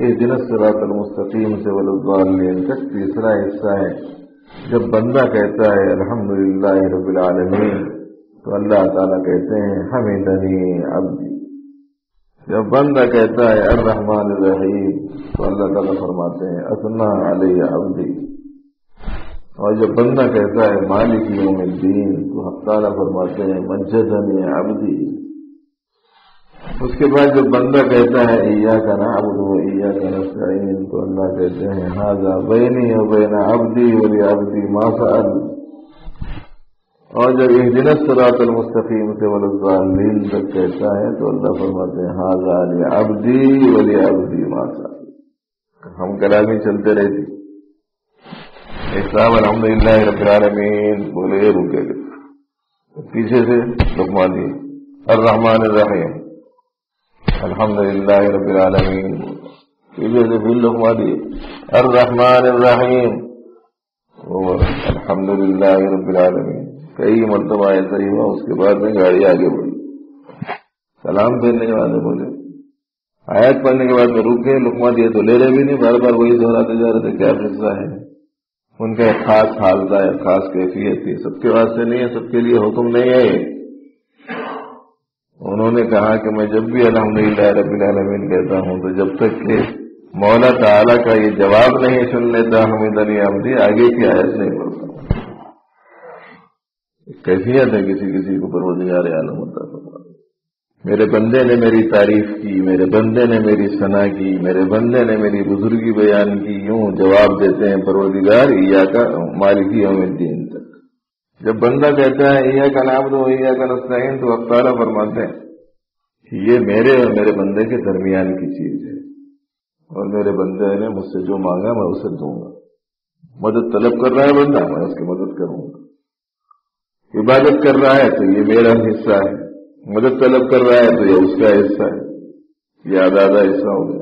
اہدنا الصراط المستقیم سے والضالین تک تیسرا حصہ ہے۔ جب بندہ کہتا ہے الحمدللہ رب العالمین تو اللہ تعالیٰ کہتے ہیں حمدنی عبدی، جب بندہ کہتا ہے الرحمن الرحیم تو اللہ تعالیٰ فرماتے ہیں اثنا علیہ عبدی، اور جب بندہ کہتا ہے مالک یوم الدین تو حق تعالیٰ فرماتے ہیں مجدنی عبدی۔ اس کے بعد جب بندہ کہتا ہے ایاک نعبد و ایاک نستعین تو اللہ کہتے ہیں ھذا بینی و بین عبدی ولعبدی ما سأل۔ اور جب اہدنا الصراط المستقیم سے والضالین تک کہتا ہے تو اللہ فرماتے ہیں ھذا لعبدی ولعبدی ما سأل۔ ہم کلامی چلتے رہتی احسان الحمدللہ رب العالمین بولے رکے گئے، پیچھے سے لقمان دی الرحمن الرحیم الحمدللہ رب العالمین، پیچھے سے پھر لقمان دی الرحمن الرحیم اور الحمدللہ رب العالمین۔ کئی مرتبہ ایسا ہی ہوا، اس کے بعد میں گاڑی آگے بڑھی، سلام پھیرنے کے بعد میں بولے، آیت پڑھنے کے بعد میں رک گئے، لقمان دیے تو لے رہے بھی نہیں، بار بار وہی دہراتے جا رہے تھے کیا قصہ ہے۔ ان کا ایک خاص حال تھا، ایک خاص کیفیت تھی، سب کے واسطے نہیں ہے، سب کے لیے حکم نہیں ہے۔ انہوں نے کہا کہ میں جب بھی الحمدللہ رب العالمین کہتا ہوں تو جب تک کہ مولا تعالیٰ کا یہ جواب نہیں سن لیتا حمیدنی عبدی، آگے کی آیت نہیں پڑھتا۔ کیفیت ہے کسی کسی کو پروردگار عالم عطا فرماتا۔ میرے بندے نے میری تعریف کی، میرے بندے نے میری ثنا کی، میرے بندے نے میری بزرگی بیان کی، یوں جواب دیتے ہیں پروردگار ایاک مالک یوم الدین تک۔ جب بندہ کہتا ہے ایاک نعبد و ایاک نستعین تو حق تعالیٰ فرماتے ہیں کہ یہ میرے اور میرے بندے کے درمیان کی چیز ہے، اور میرے بندے نے مجھ سے جو مانگا میں اسے دوں گا۔ مدد طلب کر رہا ہے بندہ، میں اس کی مدد کروں گا۔ عبادت کر رہا ہے تو یہ میرا حصہ ہے، مدد طلب کر رہا ہے تو یہ اس کا حصہ ہے، یہ آدھا حصہ ہو گیا۔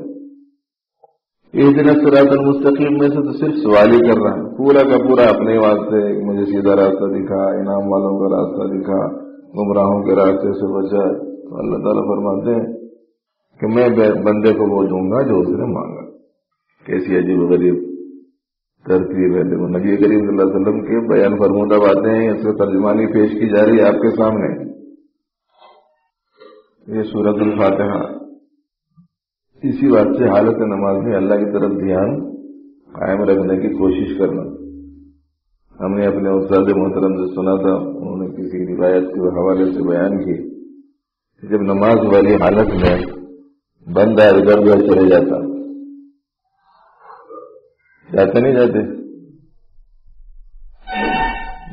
اہدنا الصراط المستقیم میں سے تو صرف سوال ہی کر رہا ہے، پورا کا پورا اپنے واسطے، مجھے سیدھا راستہ دکھا، انعام والوں کا راستہ دکھا، گمراہوں کے راستے سے بچا۔ تو اللہ تعالیٰ فرماتے ہیں کہ میں بندے کو وہ دوں گا جو اس نے مانگا۔ کیسی عجیب و غریب ترتیب ہے۔ دیکھو نبی کریم صلی اللہ علیہ وسلم کے بیان فرمودہ باتیں ہیں، اس سے ترجمانی پیش کی جا رہی ہے آپ کے سامنے۔ یہ سورۃ الفاتحہ، اسی بات سے حالت نماز میں اللہ کی طرف دھیان قائم رکھنے کی کوشش کرنا۔ ہم نے اپنے استاد محترم سے سنا تھا، انہوں نے کسی روایت کے حوالے سے بیان کی، جب نماز والی حالت میں بندہ ادھر ادھر چلے جاتا، جاتے نہیں جاتے،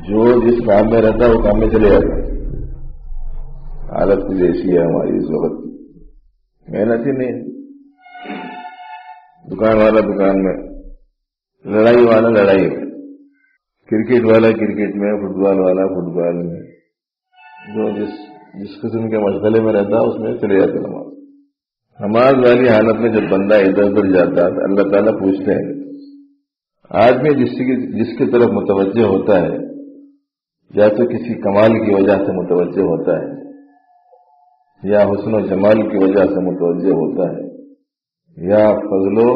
جو جس کام میں رہتا وہ کام میں چلے جاتا۔ حالت کچھ ایسی ہے ہماری اس وقت، محنت ہی نہیں، دکان والا دکان میں، لڑائی والا لڑائی میں، کرکٹ والا کرکٹ میں، فٹ بال والا فٹ بال میں، جو جس قسم کے مشغلے میں رہتا اس میں چلے جاتے نماز والی حالت میں جب بندہ ادھر ادھر جاتا ہے اللہ تعالیٰ پوچھتے ہیں، آدمی جس کی طرف متوجہ ہوتا ہے یا تو کسی کمال کی وجہ سے متوجہ ہوتا ہے، یا حسن و جمال کی وجہ سے متوجہ ہوتا ہے، یا فضل و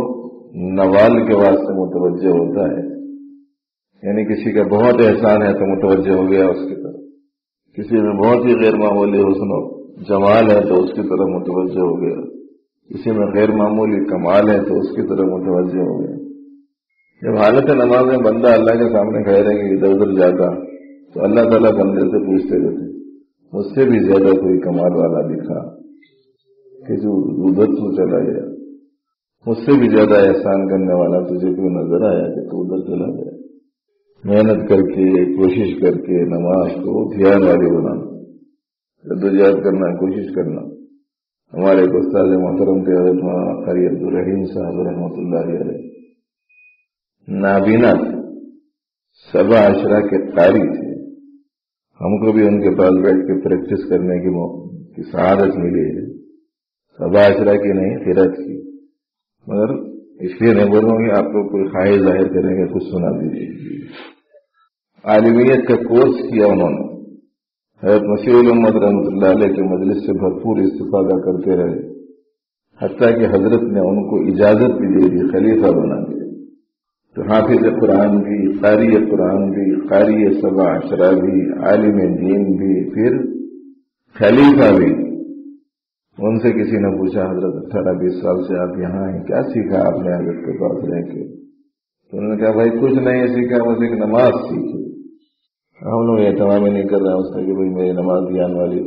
نوال کے واسطے متوجہ ہوتا ہے، یعنی کسی کا بہت احسان ہے تو متوجہ ہو گیا اس کی طرف، کسی میں بہت ہی غیر معمولی حسن و جمال ہے تو اس کی طرف متوجہ ہو گیا، کسی میں غیر معمولی کمال ہے تو اس کی طرف متوجہ ہو گیا۔ جب حالت نماز میں بندہ اللہ کے سامنے کہہ رہے کہ ادھر ادھر جاتا تو اللہ تعالیٰ بندے سے پوچھتے رہتے، مجھ سے بھی زیادہ کوئی کمال والا دکھا کہ جو ادھر تو چلا گیا، مجھ سے بھی زیادہ احسان کرنے والا تجھے کوئی نظر آیا کہ تو ادھر چلا گیا۔ محنت کر کے کوشش کر کے نماز کو دھیان والی بنانا، جدوجہد کرنا، کوشش کرنا۔ ہمارے استاد محترم کے حضرت مولانا قاری عبدالرحیم صاحب رحمۃ اللہ علیہ نابینا سبع عشرہ کے قاری تھے، ہم کو بھی ان کے پاس بیٹھ کے پریکٹس کرنے کی سعادت ملی ہے، سبع عشرہ کی نہیں خیرت کی، مگر اس لیے نہیں بولوں گی آپ کو کوئی خواہش ظاہر کریں گے، کچھ سنا دیجیے۔ عالمیت کا کورس کیا انہوں نے، حضرت مسیح الامت رحمۃ اللہ علیہ کے مجلس سے بھرپور استفادہ کرتے رہے، حتیٰ کہ حضرت نے ان کو اجازت بھی دے دی، خلیفہ بنا دیا۔ تو حافظ قرآن بھی، قاری قرآن بھی، قاری سبع عشرہ بھی، عالم دین بھی، پھر خلیفہ بھی، ان سے کسی نے پوچھا حضرت 18-20 سال سے آپ یہاں ہیں، کیا سیکھا آپ نے حضرت کے پاس رہ کے؟ تو انہوں نے کہا بھائی کچھ نہیں سیکھا، بس ایک نماز سیکھی۔ ہم لوگ اہتمام نہیں کر رہے ہیں اس سے کہ بھائی میری نماز بھی آنے والی۔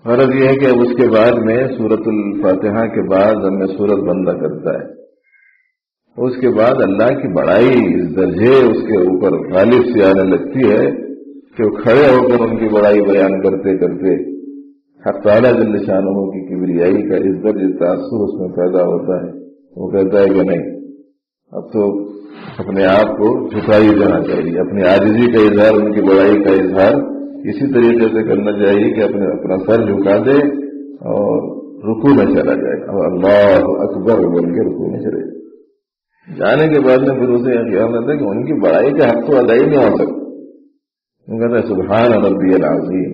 غرض یہ ہے کہ اب اس کے بعد میں سورۃ الفاتحہ کے بعد ہم نے سورت بندہ کرتا ہے، اس کے بعد اللہ کی بڑائی اس درجے اس کے اوپر غالب سی آنے لگتی ہے کہ وہ کھڑے ہو کر ان کی بڑائی بیان کرتے کرتے حق تعالیٰ جل شانہ کی کبریائی کا اس درجے تاثر اس میں پیدا ہوتا ہے۔ وہ کہتا ہے کہ نہیں، اب تو اپنے آپ کو جھکا ہی دینا چاہیے، اپنی عاجزی کا اظہار، ان کی بڑائی کا اظہار اسی طریقے سے کرنا چاہیے کہ اپنا سر جھکا دے اور رکوع میں چلا جائے اور اللہ اکبر بول کے رکوع میں چلے جائے۔ جانے کے بعد میں پھر اسے یہ خیال رہتا ہے کہ ان کی بڑائی کا حق تو ادا ہی نہیں ہو سکتا۔ وہ کہتا ہے سبحان ربی العظیم۔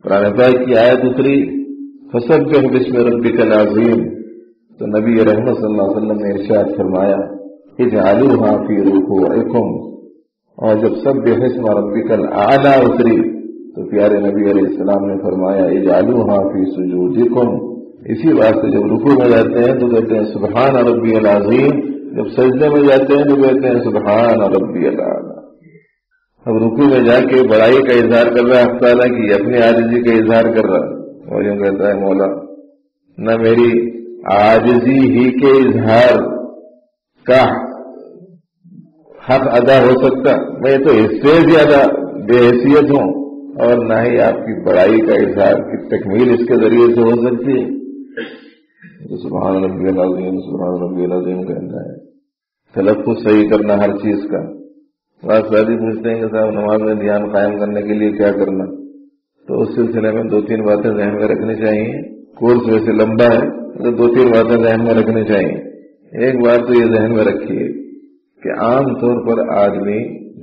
قرآن پاک کی آیت اتری فسبح باسم ربک العظیم، تو نبی رحمت صلی اللہ علیہ وسلم نے ارشاد فرمایا اجعلوها فی رکوعکم، اور جب سبح اسم ربک الاعلی اتری تو پیارے نبی علیہ السلام نے فرمایا اجعلوها فی سجودکم۔ اسی بات سے جب رکوع میں جاتے ہیں تو کہتے ہیں سبحان ربی العظیم، جب سجدے میں جاتے ہیں تو کہتے ہیں سبحان ربی الاعلی۔ اب رکوع میں جا کے بڑائی کا اظہار کر رہا ہے حق تعالیٰ کی، اپنی عاجزی کا اظہار کر رہا ہے، اور یوں کہتا ہے مولا نہ میری عاجزی ہی کے اظہار کا حق ادا ہو سکتا، میں تو اس سے زیادہ بے حیثیت ہوں، اور نہ ہی آپ کی بڑائی کا اظہار کی تکمیل اس کے ذریعے سے ہو سکتی ہے۔ تو سبحان ربی العظیم، سبحان ربی العظیم کہنا ہے، تلفظ صحیح کرنا ہر چیز کا۔ بعض ساتھی پوچھتے ہیں کہ صاحب نماز میں دھیان قائم کرنے کے لیے کیا کرنا، تو اس سلسلے میں 2-3 باتیں ذہن میں رکھنی چاہیے۔ کورس ویسے لمبا ہے تو 2-3 باتیں ذہن میں رکھنی چاہیے۔ ایک بات تو یہ ذہن میں رکھیے کہ عام طور پر آدمی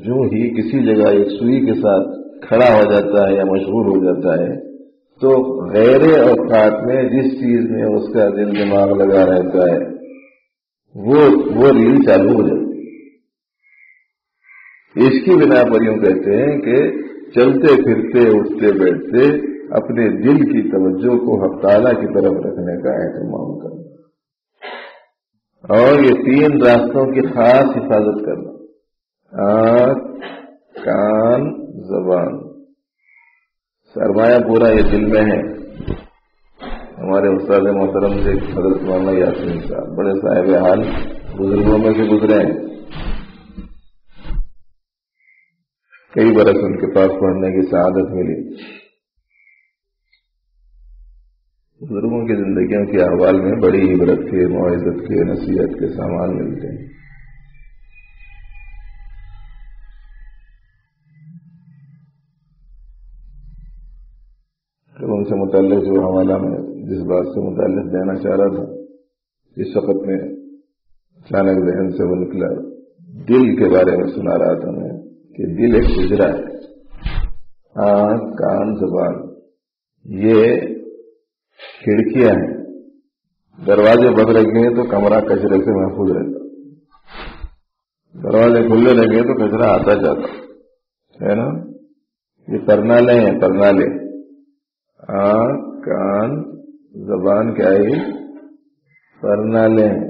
جو ہی کسی جگہ ایک سوئی کے ساتھ کھڑا ہو جاتا ہے یا مشغول ہو جاتا ہے تو غیر اوقات میں جس چیز میں اس کا دل دماغ لگا رہتا ہے وہ ریل چالو ہو جاتی ہے۔ اس کی بنا پر یوں کہتے ہیں کہ چلتے پھرتے اٹھتے بیٹھتے اپنے دل کی توجہ کو حق تعالیٰ کی طرف رکھنے کا اہتمام کرنا، اور یہ 3 راستوں کی خاص حفاظت کرنا، آنکھ، کان، زبان۔ سرمایہ پورا یہ دل میں ہے۔ ہمارے استاد محترم سے حضرت مولانا یاسین صاحب بڑے صاحب حال بزرگوں میں سے گزرے ہیں، کئی برس ان کے پاس پڑھنے کی سعادت ملی۔ بزرگوں کی زندگیوں کے احوال میں بڑی عبرت کے، موعظت کے، نصیحت کے سامان ملتے ہیں۔ ان سے متعلق جو حوالہ میں جس بات سے متعلق دینا چاہ رہا تھا، اس وقت میں اچانک ذہن سے وہ نکلا، دل کے بارے میں سنا رہا تھا میں کہ دل ایک حجرہ ہے، آنکھ، کان، زبان یہ کھڑکیاں ہیں۔ دروازے بند رکھے ہیں تو کمرہ کچرے سے محفوظ رہتا، دروازے کھلے رکھے تو کچرا آتا جاتا ہے نا۔ یہ پرنالے ہیں، پرنالے، آنکھ، کان، زبان کیا ہے؟ پرنالے ہیں۔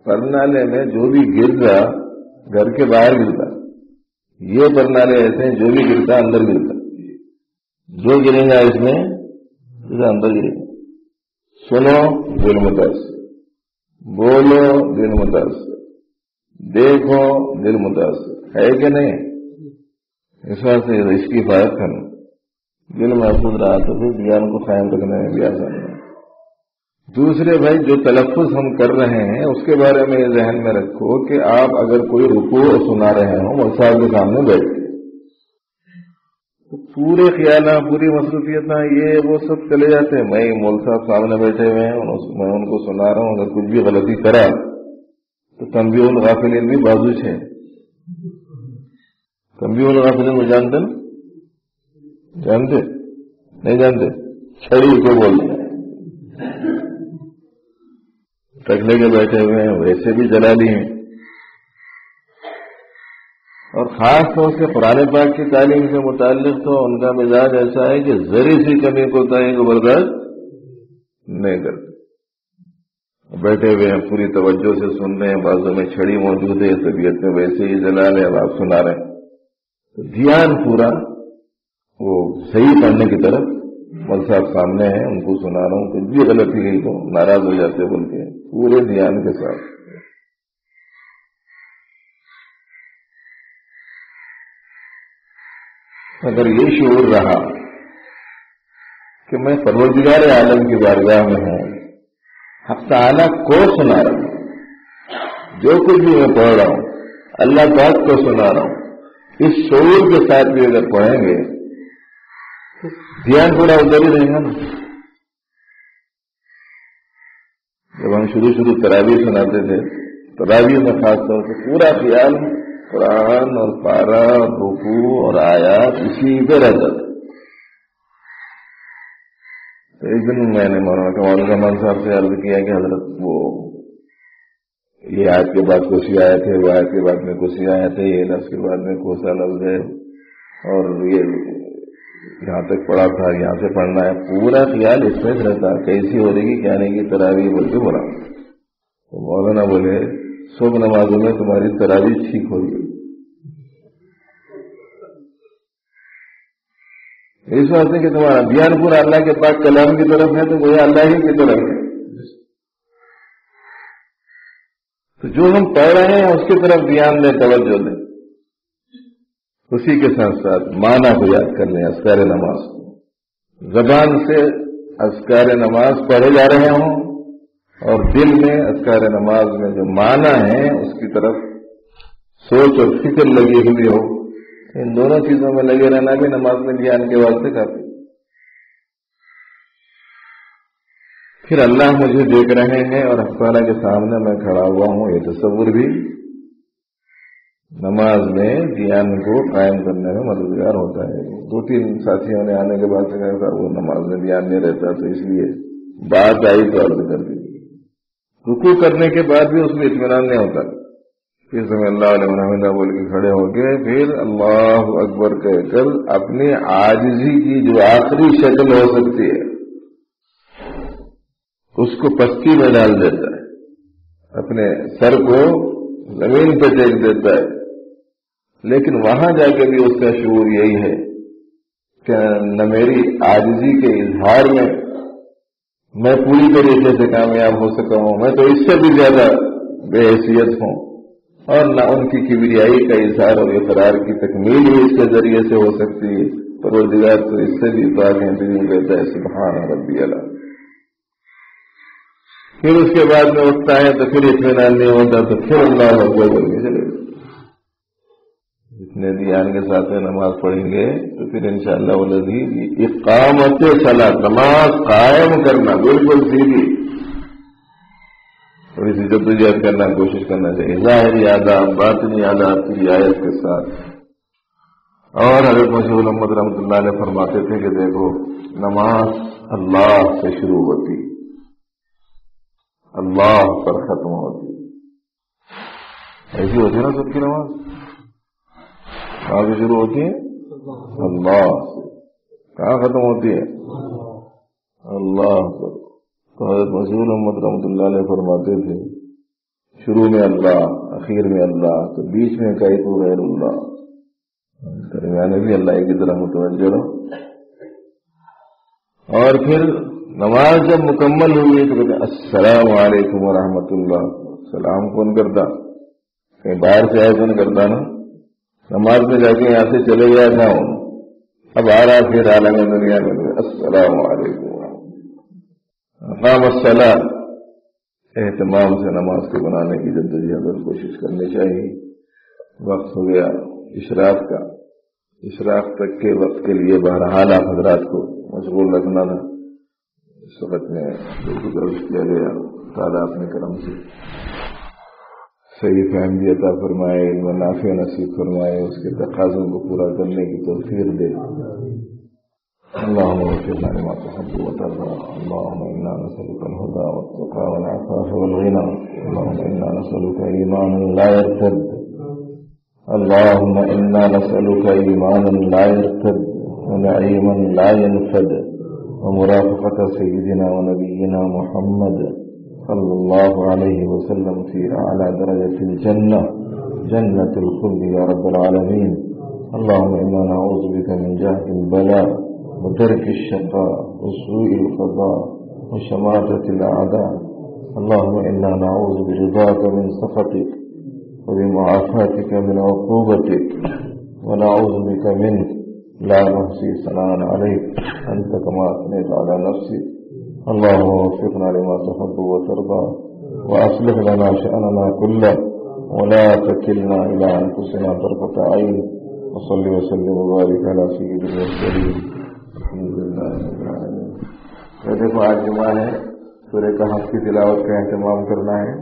پرنالے میں جو بھی گر رہا گھر کے باہر گرتا، یہ پرنالے ایسے ہیں جو بھی گرتا اندر گرتا، جو گرے گا اس میں اندر گرے گا۔ سنو دل متاثر، بولو دل متاثر، دیکھو دل متاثر ہے کہ نہیں؟ اس واسطے اس کی حفاظت کرنا، دل محفوظ رہا تو پھر دھیان کو قائم رکھنے میں بھی آسان ہے۔ دوسرے بھائی جو تلفظ ہم کر رہے ہیں اس کے بارے میں یہ ذہن میں رکھو کہ آپ اگر کوئی رکوع سنا رہے ہوں اور صاحب کے سامنے بیٹھ کے تو پورے خیالات، پوری مصروفیت یہ وہ سب چلے جاتے ہیں۔ میں مول صاحب سامنے بیٹھے ہوئے ہیں، میں ان کو سنا رہا ہوں، اگر کچھ بھی غلطی کرا تو تنبیہ الغافلین بھی بازو ہے۔ تنبیہ الغافلین کو جانتے نا؟ جانتے نہیں؟ جانتے؟ چھڑی کو بولتے ہیں، ٹکلے کے بیٹھے ہوئے ہیں، ویسے بھی جلالی ہیں، اور خاص طور سے قرآن پاک کی تعلیم سے متعلق تو ان کا مزاج ایسا ہے کہ ذرے سی کمی کوتاہی کو برداشت نہیں کرتے. بیٹھے ہوئے ہیں, پوری توجہ سے سن رہے ہیں, بازوں میں چھڑی موجود ہے, طبیعت میں ویسے ہی جلا رہے, اب آپ سنا رہے ہیں. دھیان پورا وہ صحیح پڑھنے کی طرف. مول صاحب سامنے ہیں, ان کو سنا رہا ہوں, کچھ بھی غلطی گئی تو ناراض ہو جاتے بول کے, پورے دھیان کے ساتھ. اگر یہ شعور رہا کہ میں پروردگار عالم کی بارگاہ میں ہوں, حق تعالیٰ کو سنا رہا ہوں, جو کچھ بھی میں پڑھ رہا ہوں اللہ پاک کو سنا رہا ہوں, اس شعور کے ساتھ بھی اگر پڑھیں گے تو دھیان پورا ادھر ہی رہے گا نا. جب ہم شروع تراویح سناتے تھے, تراویح میں خاص طور سے پورا خیال قرآن اور پارا اور رکوع اور آیات اسی پہ رہتا تھا. تو ایک دن میں نے مولانا کمال الرحمان صاحب سے عرض کیا کہ حضرت وہ یہ آیت کے بعد کوسی آیت ہے, وہ آیت کے بعد میں کوسی آیت ہے, یہ لفظ کے بعد میں کوسا لفظ ہے, اور یہ یہاں تک پڑھا تھا, یہاں سے پڑھنا ہے. پورا خیال اس میں رہتا کیسی ہو رہی کیا نہیں کی تراویح بول کے بولا. تو مولانا بولے صبح نمازوں میں تمہاری تراویح ٹھیک ہو گئی. اس واسطے کہ تمہارا دھیان پورا اللہ کے پاک کلام کی طرف ہے, تو وہ اللہ ہی کی طرف ہے. تو جو ہم پڑھ رہے ہیں اس کی طرف دھیان دیں, توجہ دیں. اسی کے ساتھ ساتھ معنی کو یاد کر لیں. اذکار نماز زبان سے اذکار نماز پڑھے جا رہے ہوں, اور دل میں اذکار نماز میں جو معنی ہے اس کی طرف سوچ اور فکر لگی ہوئی ہو. ان دونوں چیزوں میں لگے رہنا بھی نماز میں دھیان کے واسطے کافی. پھر اللہ مجھے دیکھ رہے ہیں اور حق تعالیٰ کے سامنے میں کھڑا ہوا ہوں, یہ تصور بھی نماز میں دھیان کو قائم کرنے میں مددگار ہوتا ہے. 2-3 ساتھیوں نے آنے کے بعد سے کہا تھا وہ نماز میں دھیان نہیں رہتا, تو اس لیے بات آئی تو عرض کر دی. رکوع کرنے کے بعد بھی اس میں اطمینان نہیں ہوتا. پھر سمع اللہ علیہ حمدہ بول کے کھڑے ہو کے پھر اللہ اکبر کہہ کر اپنی عاجزی کی جو آخری شکل ہو سکتی ہے اس کو پستی میں ڈال دیتا ہے, اپنے سر کو زمین پہ ٹیک دیتا ہے. لیکن وہاں جا کے بھی اس کا شعور یہی ہے کہ نہ میری عاجزی کے اظہار میں پوری طریقے سے کامیاب ہو سکا ہوں, میں تو اس سے بھی زیادہ بے حیثیت ہوں, اور نہ ان کی کبریائی کا اظہار اور اقرار کی تکمیل بھی اس کے ذریعے سے ہو سکتی ہے. پروردگار تو اس سے بھی پاک ہیں, کہتا ہے سبحان ربی اعلیٰ. پھر اس کے بعد میں اٹھتا ہے تو پھر اطمینان نہیں ہوتا, تو پھر اللہ اکبر کر کے چلے. جتنے دھیان کے ساتھ نماز پڑھیں گے تو پھر انشاءاللہ والذی اقامت صلاۃ, نماز قائم کرنا بالکل سیدھی, تھوڑی سی جدوجہد کرنا کوشش کرنا چاہیے, ظاہری آداب باطنی آداب کی رعایت کے ساتھ. اور حضرت مسیح محمد رحمۃ اللہ علیہ فرماتے تھے کہ دیکھو نماز اللہ سے شروع ہوتی, اللہ پر ختم ہوتی. ایسی ہوتی ہے نا سب کی نماز, کہاں سے شروع ہوتی ہے؟ اللہ سے. کہاں ختم ہوتی ہے؟ اللہ پر. تو حضرت مسیح محمد رحمۃ اللہ علیہ فرماتے تھے شروع میں اللہ, اخیر میں اللہ, تو بیچ میں کئی تو غیر اللہ, درمیان بھی اللہ کی طرح متوجہ رہو. اور پھر نماز جب مکمل ہوئی تو کہتے السلام علیکم ورحمۃ اللہ. سلام کون کرتا؟ کہیں باہر سے آئے کون کرتا نا. نماز میں جا کے یہاں سے چلے گیا تھا, اب آ رہا پھر عالم دنیا میں السلام علیکم. اقام الصلاۃ, اہتمام سے نماز کو بنانے کی جدوجہد کوشش کرنی چاہیے. وقت ہو گیا اشراق کا, اشراق تک کے وقت کے لیے بہرحال آپ حضرات کو مشغول رکھنا تھا. اس وقت میں بالکل درج کیا گیا, تعالیٰ اپنے کرم سے صحیح فہم بھی عطا فرمائے, علم نافع نصیب فرمائے, اس کے تقاضوں کو پورا کرنے کی توفیق دے. اللهم وفقنا لما تحب وترضى. اللهم انا نسألك الهدى والتقى والعفاف والغنى. اللهم انا نسألك ايمانا لا يرتد, اللهم إنا نسألك إيمانا لا يرتد ونعيما لا ينفد ومرافقة سيدنا ونبينا محمد صلى الله عليه وسلم في أعلى درجة الجنة جنة الخلد يا رب العالمين. اللهم إنا نعوذ بك من جهد البلاء ودرك الشقاء وسوء القضاء وشماتة الأعداء. اللهم إنا نعوذ برضاك من سخطك وبمعافاتك من عقوبتك ونعوذ بك منك لا نحصي ثناء عليك أنت كما أثنيت على نفسك. اللهم وفقنا لما تحب وترضى وأصلح لنا شأننا كله ولا تكلنا إلى أنفسنا طرفة عين. وصل وسلم وبارك على سيد المرسلين الحمد لله رب العالمين. دیکھو آج جمعہ ہے، سورہ کہف کی تلاوت کا اہتمام کرنا ہے.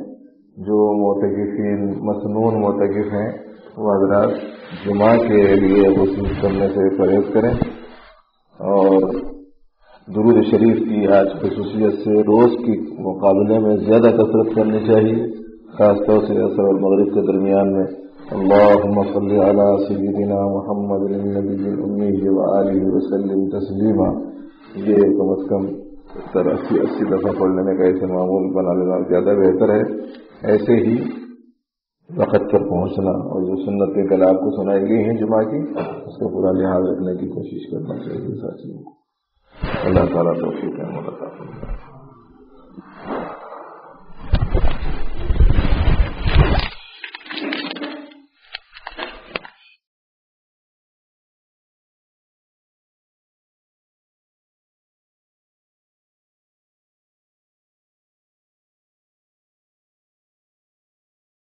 جو معتکفین مسنون معتکف ہیں وہ حضرات جمعہ کے لیے غسل کرنے سے پرہیز کریں، اور درود شریف کی آج خصوصیت سے روز کے مقابلے میں زیادہ کثرت کرنی چاہیے، خاص طور سے عصر اور مغرب کے درمیان میں. اللهم صل على سيدنا محمد النبي الأمي وآله وسلم تسلیما. یہ کم از کم 80 دفعہ پڑھ لینے کا اسے معمول بنا لینا زیادہ بہتر ہے. ایسے ہی وقت پر پہنچنا اور جو سنتیں کل آپ کو سنائی گئی ہیں جمعہ کی، اس کا پورا لحاظ رکھنے کی کوشش کرنا چاہیے ساتھیوں کو. اللہ تعالیٰ توفیق ہے.